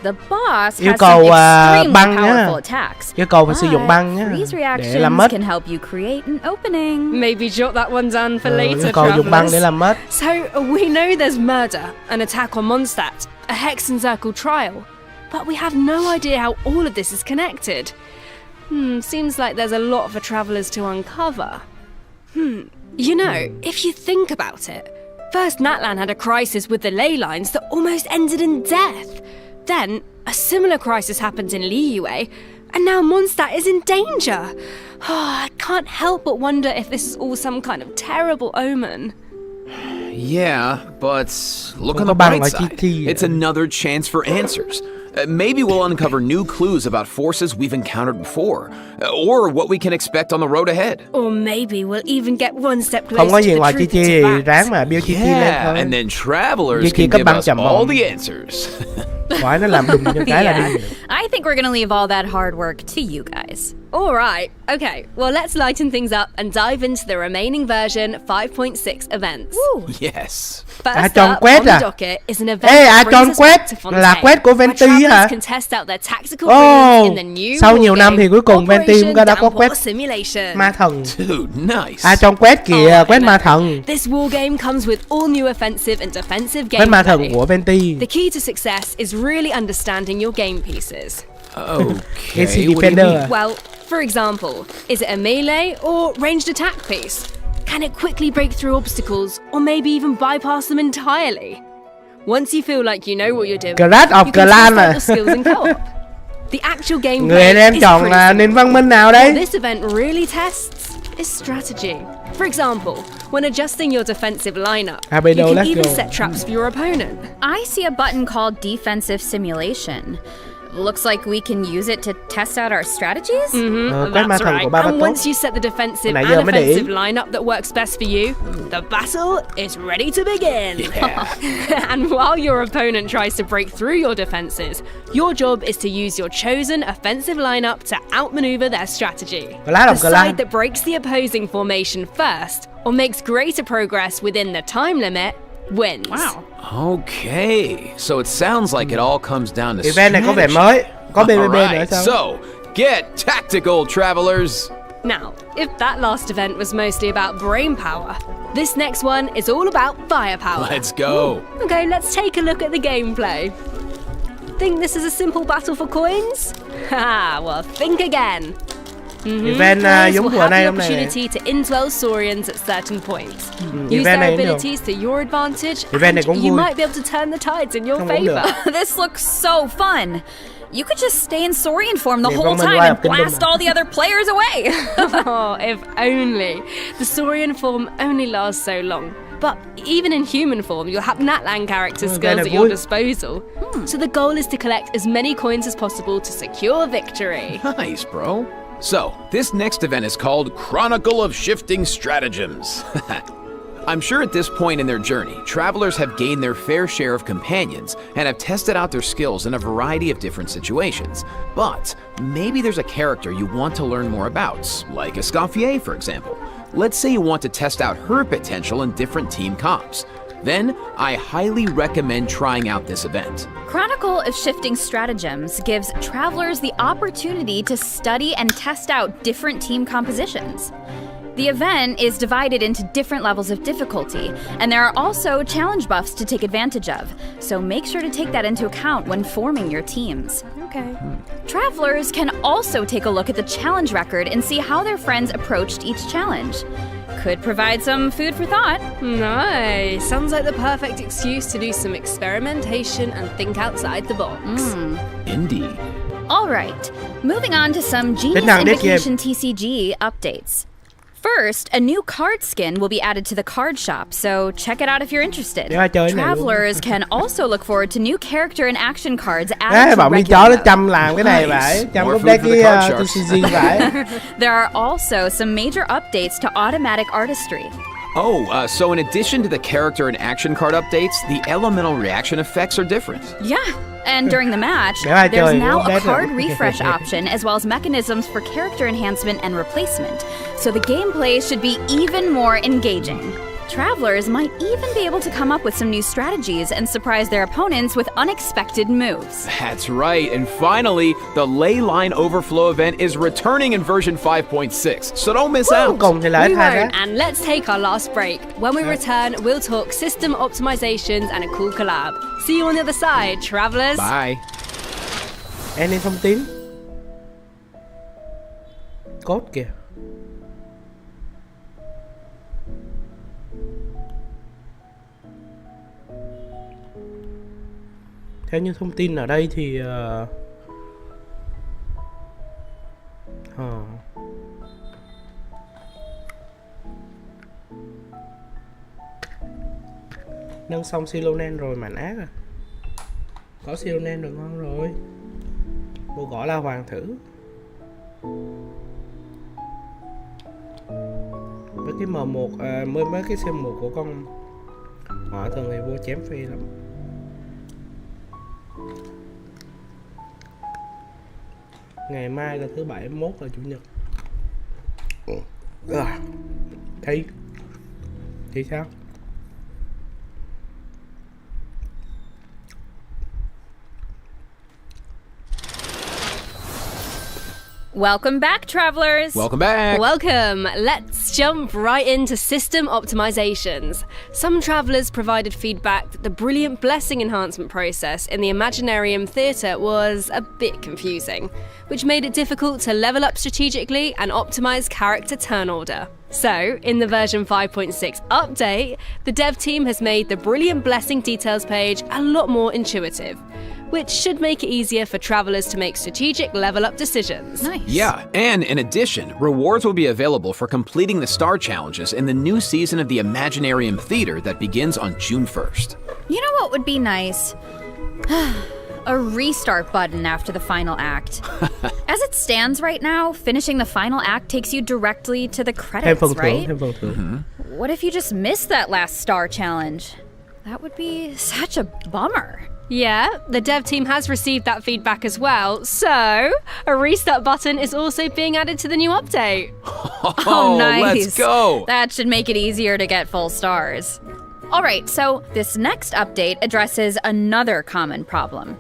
The boss Yêu has cầu, some extremely băng nhá. powerful attacks. Yêu cầu phải sử dụng băng nhá, Freeze để làm reactions mất. can help you create an opening. Maybe jot that one down for Yêu later, cầu dùng băng để travelers. làm mất. So, we know there's murder, an attack on Mondstadt, a Hexen Circle trial. but we have no idea how all of this is connected. Seems like there's a lot for travelers to uncover. You know, if you think about it, first Natlan had a crisis with the ley lines that almost ended in death. Then, a similar crisis happened in Liyue, and now Mondstadt is in danger. I can't help but wonder if this is all some kind of terrible omen. Yeah, but look on Có the bằng bright ở chi side. chi. It's another chance for answers. Maybe we'll uncover new clues about forces we've encountered before, or what we can expect on the road ahead. Or maybe we'll even get one step Không có closer gì to ngoài the chi truth chi it's thì about. ráng mà build chi chi lên Yeah, thôi. and then travelers Chi chi can cấp give bằng us chậm all mỏng. the answers. Khỏi nó làm đùng cho cái là đi. I think we're gonna leave all that hard work to you guys. Alright, okay, well let's lighten things up and dive into the remaining version 5.6 events. Yes. First Tròn up quét on the à? docket is an event Ê, that tròn brings us quét back to là Fontaine, quét của where Venti travelers hả? can test out their tactical brilliance in the new Sau nhiều war năm game, thì cuối cùng Venti cũng Operation đã có quét Downpour Simulation. ma thần. Dude, nice. Tròn quét kìa, quét I ma know. thần. This war game comes with all new offensive and defensive Quét ma thần gameplay. của Venti. The key to success is really understanding your game pieces. Okay. Genshin what do you Defender mean? à? Well, for example, is it a melee or ranged attack piece? Can it quickly break through obstacles or maybe even bypass them entirely? Once you feel like you know what you're doing, Clash of you can Clans test out à? your skills in co-op. The actual Người gameplay anh em is chọn pretty là simple. nền văn minh nào What đấy? this event really tests is strategy. For example, when adjusting your defensive lineup, you Beto, can let's even go. set traps for your opponent. I see a button called Defensive Simulation. Looks like we can use it to test out our strategies? Quét ma That's thần của right. ba And tốt. once you set the defensive Nãy and giờ mới để ý. offensive lineup that works best for you, the battle is ready to begin. And while your opponent tries to break through your defenses, your job is to use your chosen offensive lineup to outmaneuver their strategy. Clash The of Clans. side that breaks the opposing formation first or makes greater progress within the time limit wins. Wow. Okay, so it sounds like it all comes down to Event này có vẻ strategy. mới. Có BBB nữa Alright, sao? so get tactical, travelers. Now, if that last event was mostly about brain power, this next one is all about firepower. Let's go. Okay, let's take a look at the gameplay. Think this is a simple battle for coins? Ha, well, think again. Event Players giống will của have nay the hôm nay. opportunity to indwell Saurians at certain points. Use event their này cũng được. abilities to your advantage, Event này and cũng you vui. might be able to turn the tides in your Không cũng được. favor. This looks so fun. You could just stay in Saurian form the Nền whole văn minh time Wild and Kingdom blast à? all the other players away. Oh, if only. The Saurian form only lasts so long. But even in human form, you'll have Natlan character Oh, skills that at your vui. disposal. So the goal is to collect as many coins as possible to secure victory. Nice, bro. So, this next event is called Chronicle of Shifting Stratagems. I'm sure at this point in their journey, travelers have gained their fair share of companions and have tested out their skills in a variety of different situations. But maybe there's a character you want to learn more about, like Escoffier, for example. Let's say you want to test out her potential in different team comps. Then, I highly recommend trying out this event. Chronicle of Shifting Stratagems gives travelers the opportunity to study and test out different team compositions. The event is divided into different levels of difficulty, and there are also challenge buffs to take advantage of, so make sure to take that into account when forming your teams. Okay. Travelers can also take a look at the challenge record and see how their friends approached each challenge. Could provide some food for thought. Nice. Sounds like the perfect excuse to do some experimentation and think outside the box. Indeed. All right, moving on to some Genius nào biết game. Invocation TCG updates. First, a new card skin will be added to the card shop, so check it out if you're interested. Để ai chơi cái này luôn. Travelers can also look forward to new character and action cards Ê, added to bọn đi regular chó nó mode. chăm làm cái này Nice. vậy. Chăm More lúc food đấy for the cái card sharks. TCG vậy. There are also some major updates to automatic artistry. Oh, so in addition to the character and action card updates, the elemental reaction effects are different. Yeah, and during the match, Để ai there's chơi, now không a biết card rồi. refresh option as well as mechanisms for character enhancement and replacement, so the gameplay should be even more engaging. Travelers might even be able to come up with some new strategies and surprise their opponents with unexpected moves. That's right, and finally, the Ley Line Overflow event is returning in version 5.6, so don't miss Cuối out. cùng thì lại We thay won't, đó. and let's take our last break. When we return, we'll talk system optimizations and a cool collab. See you on the other side, travelers. Bye. Any thông tin. Code kìa. Theo như thông tin ở đây thì nâng xong Silonen rồi mảnh ác à. Có Silonen rồi, ngon rồi. Bộ gõ La Hoàng thử. Với cái M1 mấy cái C1 của con họ thường ngày vua chém phi lắm. Ngày mai là thứ bảy, mốt là chủ nhật. Thì sao? Welcome back, travelers! Welcome back! Welcome! Let's jump right into system optimizations. Some travellers provided feedback that the brilliant blessing enhancement process in the Imaginarium Theatre was a bit confusing, which made it difficult to level up strategically and optimise character turn order. So, in the version 5.6 update, the dev team has made the brilliant blessing details page a lot more intuitive, which should make it easier for travellers to make strategic level up decisions. Nice. Yeah, and in addition, rewards will be available for completing the star challenges in the new season of the Imaginarium Theatre that begins on June 1st. You know what would be nice? A restart button after the final act. As it stands right now, finishing the final act takes you directly to the credits, right? What if you just missed that last star challenge? That would be such a bummer. Yeah, the dev team has received that feedback as well, so a restart button is also being added to the new update. Oh, nice. Let's go! That should make it easier to get full stars. Alright, so this next update addresses another common problem.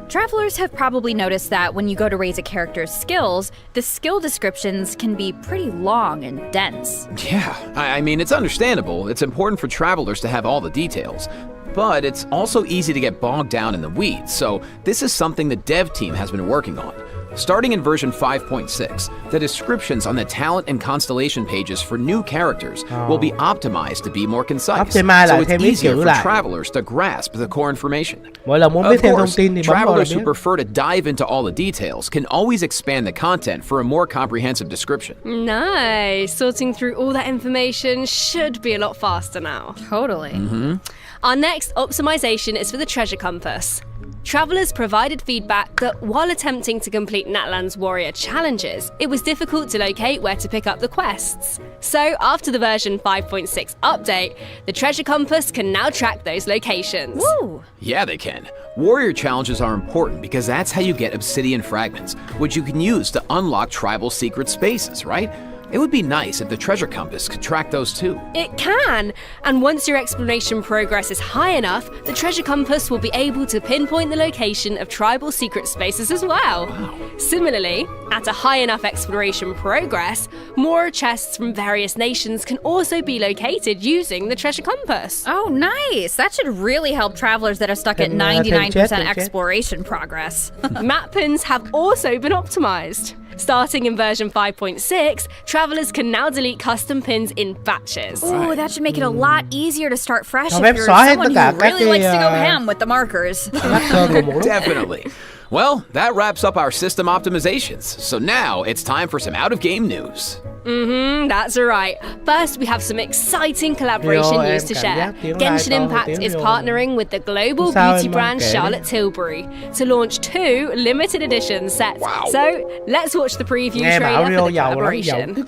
Travelers have probably noticed that when you go to raise a character's skills, the skill descriptions can be pretty long and dense. Yeah, I mean, it's understandable. It's important for travelers to have all the details. But it's also easy to get bogged down in the weeds, so this is something the dev team has been working on. Starting in version 5.6, the descriptions on the talent and constellation pages for new characters will be optimized to be more concise, so it's easier for travelers to grasp the core information. Of course, travelers who prefer to dive into all the details can always expand the content for a more comprehensive description. Nice. Sorting through all that information should be a lot faster now. Totally. Our next optimization is for the treasure compass. Travellers provided feedback that while attempting to complete Natlan's warrior challenges, it was difficult to locate where to pick up the quests. So, after the version 5.6 update, the treasure compass can now track those locations. Woo! Yeah, they can. Warrior challenges are important because that's how you get obsidian fragments, which you can use to unlock tribal secret spaces, right? It would be nice if the treasure compass could track those too. It can! And once your exploration progress is high enough, the treasure compass will be able to pinpoint the location of tribal secret spaces as well. Wow. Similarly, at a high enough exploration progress, more chests from various nations can also be located using the treasure compass. Oh, nice. That should really help travelers that are stuck at 99% exploration progress. Map pins have also been optimized. Starting in version 5.6, travelers can now delete custom pins in batches. Ooh, that should make it a lot easier to start fresh if you're someone who really likes to go ham with the markers. Definitely. Well, that wraps up our system optimizations. So now it's time for some out-of-game news. That's right. First, we have some exciting collaboration news to share. Genshin Impact is partnering with the global beauty brand Charlotte Tilbury to launch 2 limited edition sets. Wow. So, let's watch the preview trailer for the collaboration.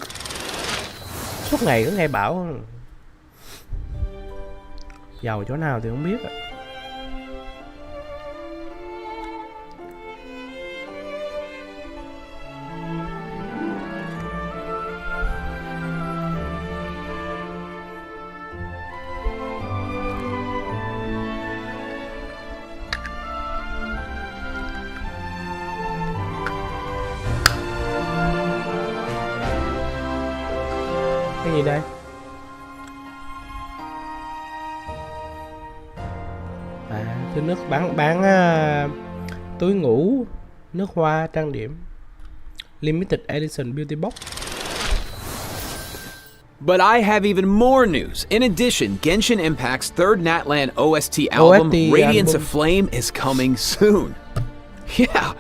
Suốt ngày cứ nghe bảo giàu chỗ nào thì không biết ạ. Cái gì đây? À, thứ nước bán túi ngủ Nước hoa trang điểm. Limited Edition Beauty Box. But I have even more news. In addition, Genshin Impact's third Natlan OST album, Radiance of Flame, is coming soon. Yeah,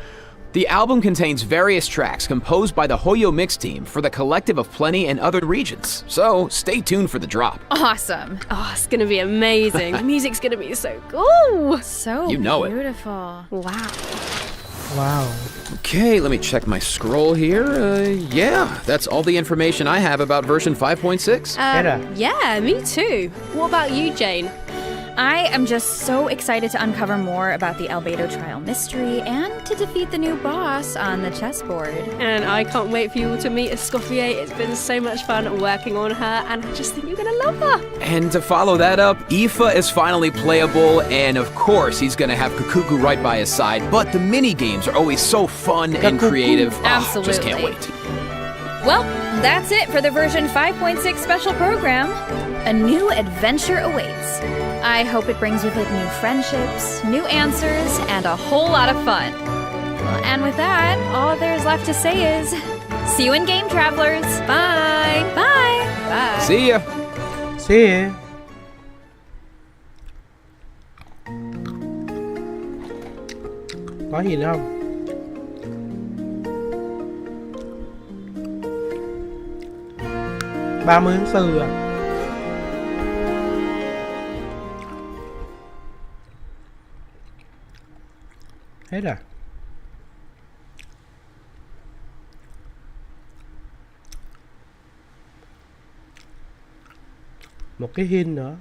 the album contains various tracks composed by the Hoyo Mix team for the Collective of Plenty and other regions, so stay tuned for the drop. Awesome. Oh, it's gonna be amazing. The music's gonna be so cool. So You know it. beautiful. Wow. Wow. Okay, let me check my scroll here. Yeah, that's all the information I have about version 5.6. Yeah, me too. What about you, Jane? I am just so excited to uncover more about the Albedo trial mystery and to defeat the new boss on the chessboard. And I can't wait for you all to meet Escoffier. It's been so much fun working on her, and I just think you're gonna love her. And to follow that up, Aoife is finally playable, and of course he's gonna have Kukuku right by his side, but the mini-games are always so fun and creative. Absolutely. Just can't wait. Well, that's it for the version 5.6 special program. A new adventure awaits. I hope it brings with it new friendships, new answers, and a whole lot of fun. Well, and with that, all there's left to say is, see you in game, travelers. Bye. Bye. Bye. See ya. See ya. Có gì nữa không? ba mươi tháng 4 à? Hết rồi. Một cái hint nữa.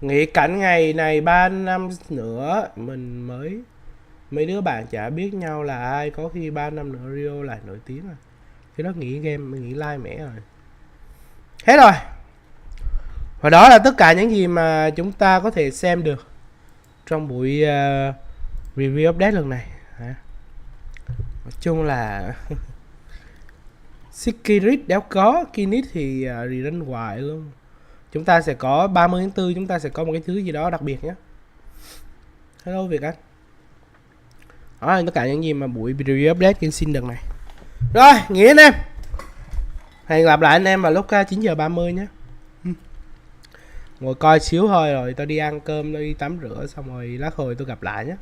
Nghĩ cảnh ngày này 3 năm nữa mình mấy đứa bạn chả biết nhau là ai, có khi 3 năm nữa Rio lại nổi tiếng rồi. Cái đó nghỉ game, nghỉ like mẻ rồi. Hết rồi. Và đó là tất cả những gì mà chúng ta có thể xem được trong buổi review update lần này. Nói chung là Sikirit đéo có, Kinit thì rerun hoài luôn. Chúng ta sẽ có 30 tháng 4 chúng ta sẽ có một cái thứ gì đó đặc biệt nhé. Hello Việt Anh. Đó là tất cả những gì mà buổi review update Genshin đợt này. Rồi, nghỉ anh em. Hẹn gặp lại anh em vào lúc 9:30 nhé. Ngồi coi xíu thôi rồi tôi đi ăn cơm, tôi đi tắm rửa xong rồi lát hồi tôi gặp lại nhé.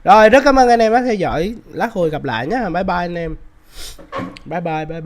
Rồi, rất cảm ơn anh em đã theo dõi. Lát hồi gặp lại nhé. Bye bye anh em. Bye bye.